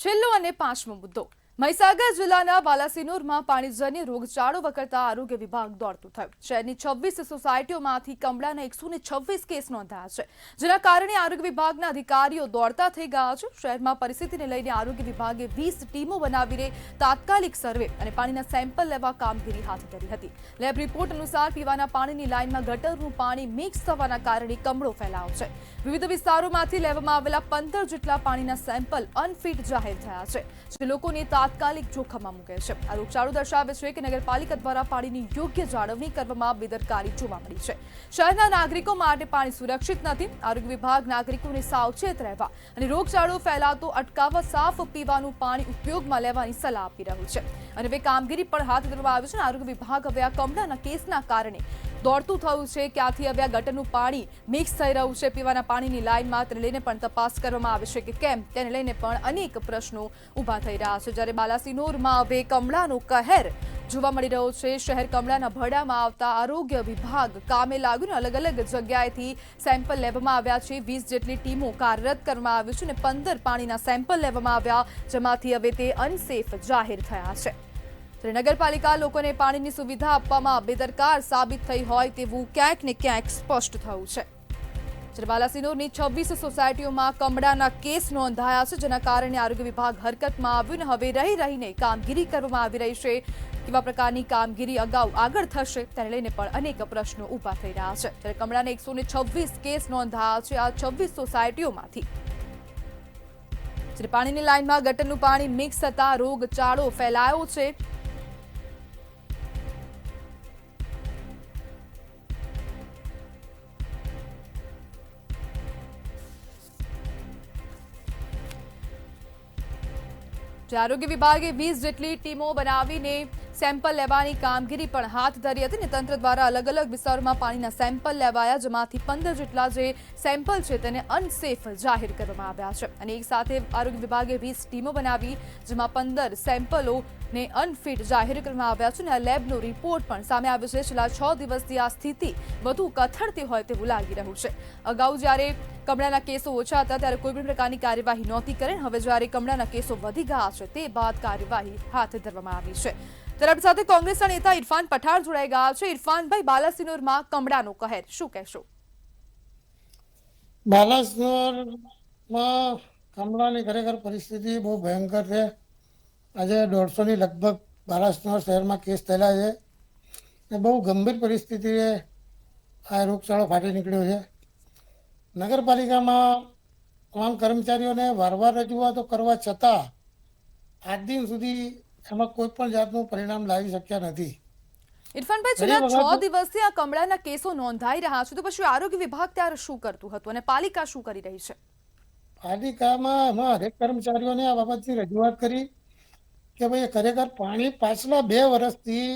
છેલ્લો અને પાંચમો મુદ્દો મહીસાગર જિલ્લાના બાલાસિનોરમાં પાણીજન્ય રોગચાળો વકરતા આરોગ્ય વિભાગ દોડતું થયું. શહેરની 26 સોસાયટીઓમાંથી કમળાના 126 કેસ નોંધાયા છે, જેના કારણે આરોગ્ય વિભાગના અધિકારીઓ દોડતા થઈ ગયા છે. શહેરમાં પરિસ્થિતિને લઈને આરોગ્ય વિભાગે 20 ટીમો બનાવીને તાત્કાલિક સર્વે અને પાણીના સેમ્પલ લેવા કામગીરી હાથ ધરી હતી. લેબ રિપોર્ટ અનુસાર પીવાના પાણીની લાઇનમાં ગટરનું પાણી મિક્સ થવાના કારણે કમળો ફેલાયો છે. વિવિધ વિસ્તારોમાંથી લેવામાં આવેલા 15 જેટલા પાણીના સેમ્પલ અનફિટ જાહેર થયા છે, જે લોકોને તાત્કાલિક જોખમમાં મૂકે છે. આ રોગચાળો દર્શાવે છે કે નગરપાલિકા દ્વારા પાણીની યોગ્ય જાળવણી કરવામાં બેદરકારી જોવા મળી છે. શહેરના નાગરિકો માટે પાણી સુરક્ષિત નથી. આરોગ્ય વિભાગ નાગરિકોને સાવચેત રહેવા અને રોગચાળો ફેલાતો અટકાવવા સાફ પીવાનું પાણી ઉપયોગમાં લેવાની સલાહ આપી રહ્યું છે. અને હવે કામગીરી પણ હાથ ધરવામાં આવી છે. આરોગ્ય વિભાગ હવે આ કમળાના કેસના કારણે દોડતું થયું છે. ક્યાંથી હવે આ ગટરનું પાણી મિક્સ થઈ રહ્યું છે પીવાના પાણીની લાઇનમાં, તેને લઈને પણ તપાસ કરવામાં આવે છે કે કેમ, તેને લઈને પણ અનેક પ્રશ્નો ઊભા થઈ રહ્યા છે. જ્યારે બાલાસિનોરમાં હવે કમળાનો કહેર જોવા મળી રહ્યો છે. શહેર કમળાના ભડામાં આવતા આરોગ્ય વિભાગ કામે લાગ્યું ને અલગ અલગ જગ્યાએથી સેમ્પલ લેવામાં આવ્યા છે. 20 જેટલી ટીમો કાર્યરત કરવામાં આવી છે અને 15 પાણીના સેમ્પલ લેવામાં આવ્યા, જેમાંથી હવે તે અનસેફ જાહેર થયા છે. નગરપાલિકા લોકોને પાણીની સુવિધા આપવામાં બેદરકાર સાબિત થઈ હોય તેવું ક્યાંક ને ક્યાંક સ્પષ્ટ થયું છે. જ્યારે બાલાસિનોરની 26 સોસાયટીઓમાં કમળાના કેસ નોંધાયા છે, જેના કારણે આરોગ્ય વિભાગ હરકતમાં આવ્યું ને હવે રહીને કામગીરી કરવામાં આવી રહી છે. કેવા પ્રકારની કામગીરી આગળ થશે તેને લઈને પણ અનેક પ્રશ્નો ઊભા થઈ રહ્યા છે. ત્યારે કમળાના 126 કેસ નોંધાયા છે આ 26 સોસાયટીઓમાંથી. જ્યારે પાણીની લાઇનમાં ગટરનું પાણી મિક્સ થતા રોગચાળો ફેલાયો છે. આરોગ્ય વિભાગે 20 જેટલી ટીમો બનાવીને સેમ્પલ લેવાની કામગીરી પણ હાથ ધરી હતી ને તંત્ર દ્વારા અલગ અલગ વિસ્તારોમાં પાણીના સેમ્પલ લેવાયા, જેમાંથી 15 જેટલા જે સેમ્પલ છે તેને અનસેફ જાહેર કરવામાં આવ્યા છે. અને એક સાથે આરોગ્ય વિભાગે 20 ટીમો બનાવી, જેમાં 15 સેમ્પલોને અનફિટ જાહેર કરવામાં આવ્યા છે. અને આ લેબનો રિપોર્ટ પણ સામે આવ્યો છે. છેલ્લા 6 દિવસથી આ સ્થિતિ વધુ કથળતી હોય તેવું લાગી રહ્યું છે. અગાઉ જ્યારે કમળાના કેસો ઓછા હતા ત્યારે કોઈ પણ પ્રકારની કાર્યવાહી નહોતી કરે. હવે જ્યારે કમળાના કેસો વધી ગયા છે તે બાદ કાર્યવાહી હાથ ધરવામાં આવી છે. ત્યારે સાથે કોંગ્રેસના નેતા ઇરફાન પઠાણ જોડાઈ ગયા છે. ઇરફાનભાઈ, બાલાસિનોરમાં કમળાનો કહેર, શું કહેશો? બાલાસિનોરમાં કમળાની ખરેખર પરિસ્થિતિ બહુ ભયંકર છે. આજે 150ની લગભગ બાલાસિનોર શહેરમાં કેસ થયેલા છે. એ બહુ ગંભીર પરિસ્થિતિએ આ રોગચાળો ફાટી નીકળ્યો છે. નગરપાલિકામાં તમામ કર્મચારીઓને વારંવાર રજૂઆતો કરવા છતાં આજ દિન સુધી એમાં કોઈ પણ જાતનું પરિણામ લાવી શક્યા નથી. ઇરફાનભાઈ, છેલ્લા 6 દિવસથી આ કમળાના કેસો નોંધાઈ રહ્યા છે, તો પછી આરોગ્ય વિભાગ ત્યારે શું કરતું હતું અને પાલિકા શું કરી રહી છે? પાલિકામાં એમાં હરેક કર્મચારીઓને આ બાબતની રજૂઆત કરી કે ભાઈ ખરેખર પાણી પાછલા 2 વર્ષથી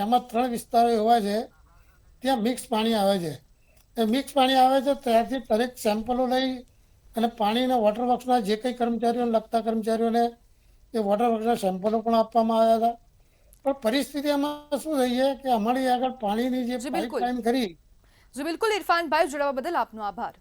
એમાં 3 વિસ્તારો એવા છે ત્યાં મિક્સ પાણી આવે છે. એ મિક્સ પાણી આવે છે ત્યારથી દરેક સેમ્પલો લઈ અને પાણીના વોટર વર્ક્સના જે કંઈ કર્મચારીઓને લગતા કર્મચારીઓને એ વોટર વર્ક્સના સેમ્પલો પણ આપવામાં આવ્યા હતા. પણ પરિસ્થિતિ એમાં શું થઈ છે કે અમારી આગળ પાણીની જે પાઇપલાઇન કરી. જી બિલકુલ ઇરફાનભાઈ, જોડાવા બદલ આપનો આભાર.